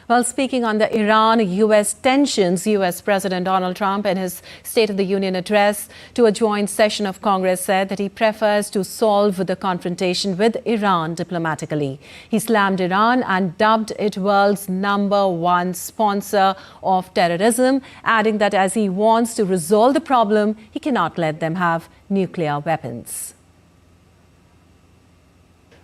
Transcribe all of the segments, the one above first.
Well, speaking on the Iran-US tensions, US President Donald Trump in his State of the Union address to a joint session of Congress said that he prefers to solve the confrontation with Iran diplomatically. He slammed Iran and dubbed it world's #1 sponsor of terrorism, adding that as he wants to resolve the problem, he cannot let them have nuclear weapons.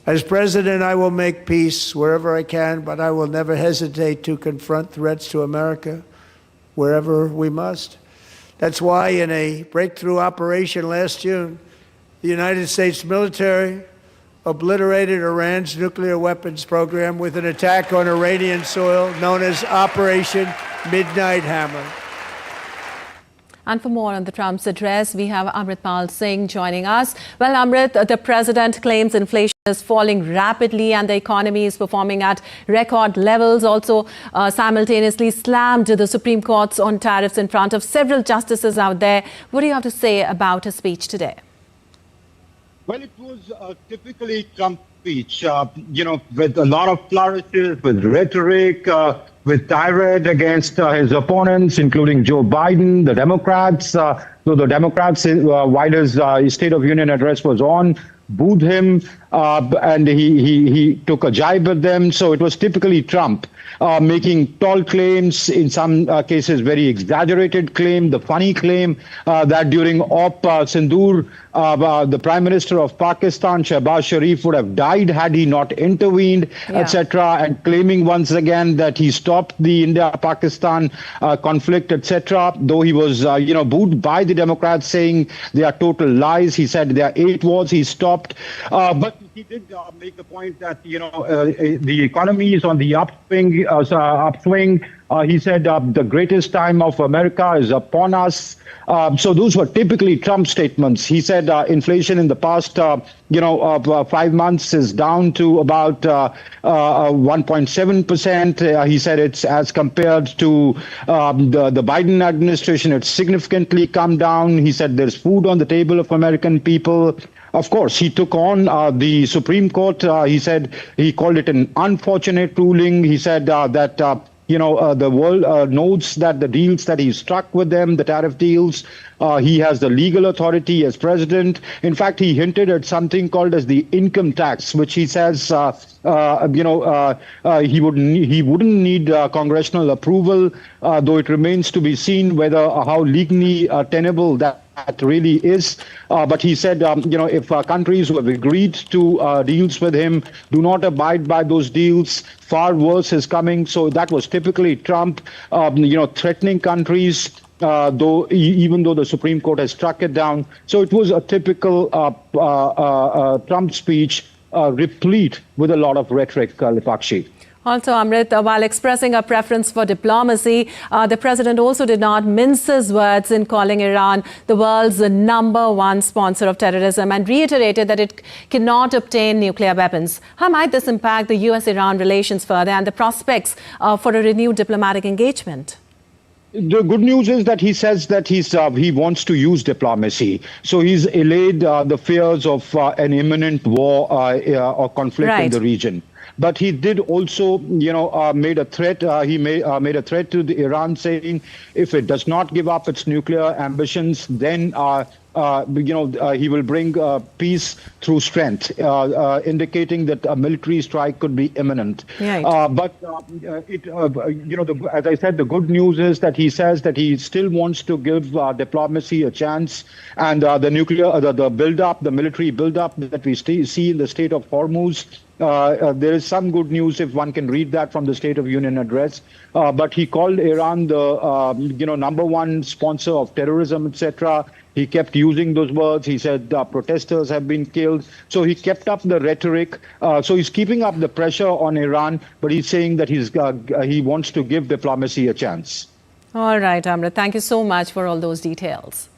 As president, I will make peace wherever I can, but I will never hesitate to confront threats to America wherever we must. That's why in a breakthrough operation last June, the United States military obliterated Iran's nuclear weapons program with an attack on Iranian soil known as Operation Midnight Hammer. And for more on the Trump's address, we have Amritpal Singh joining us. Well, Amrit, the president claims inflation is falling rapidly and the economy is performing at record levels. Also, simultaneously slammed the Supreme Court on tariffs in front of several justices out there. What do you have to say about his speech today? Well, it was a typically Trump speech, with a lot of flourishes, with rhetoric, with tirade against his opponents, including Joe Biden, the Democrats. So the Democrats, while his State of Union address was on, booed him, and he took a jibe at them. So it was typically Trump making tall claims, in some cases very exaggerated claim, the funny claim that during Op Sindoor, the Prime Minister of Pakistan, Shehbaz Sharif, would have died had he not intervened, etc., and claiming once again that he stopped the India-Pakistan conflict, etc., though he was, booed by the Democrats, saying they are total lies. He said there are 8 wars he stopped. But he did make the point that, the economy is on the upswing. He said the greatest time of America is upon us. So those were typically Trump statements. He said inflation in the past, 5 months is down to about 1.7%. He said it's as compared to the Biden administration, it's significantly come down. He said there's food on the table of American people. Of course, he took on the Supreme Court. He said he called it an unfortunate ruling. He said that the world knows that the deals that he struck with them, the tariff deals, he has the legal authority as president. In fact, he hinted at something called as the income tax, which he says he wouldn't need congressional approval, though it remains to be seen whether how legally tenable that really is. But he said, if countries who have agreed to deals with him do not abide by those deals, far worse is coming. So that was typically Trump, threatening countries, even though the Supreme Court has struck it down. So it was a typical Trump speech, replete with a lot of rhetoric, Lipakshi. Also, Amrit, while expressing a preference for diplomacy, the president also did not mince his words in calling Iran the world's #1 sponsor of terrorism and reiterated that it cannot obtain nuclear weapons. How might this impact the US-Iran relations further and the prospects for a renewed diplomatic engagement? The good news is that he says that he wants to use diplomacy. So he's allayed the fears of an imminent war or conflict in the region. But he did also, made a threat. He made a threat to Iran, saying if it does not give up its nuclear ambitions, then he will bring peace through strength, indicating that a military strike could be imminent. Right. As I said, the good news is that he says that he still wants to give diplomacy a chance, and the military buildup that we see in the State of Hormuz. There is some good news if one can read that from the State of Union address. But he called Iran the #1 sponsor of terrorism, etc. He kept using those words. He said protesters have been killed. So he kept up the rhetoric. So he's keeping up the pressure on Iran, but he's saying that he wants to give diplomacy a chance. All right, Amrit. Thank you so much for all those details.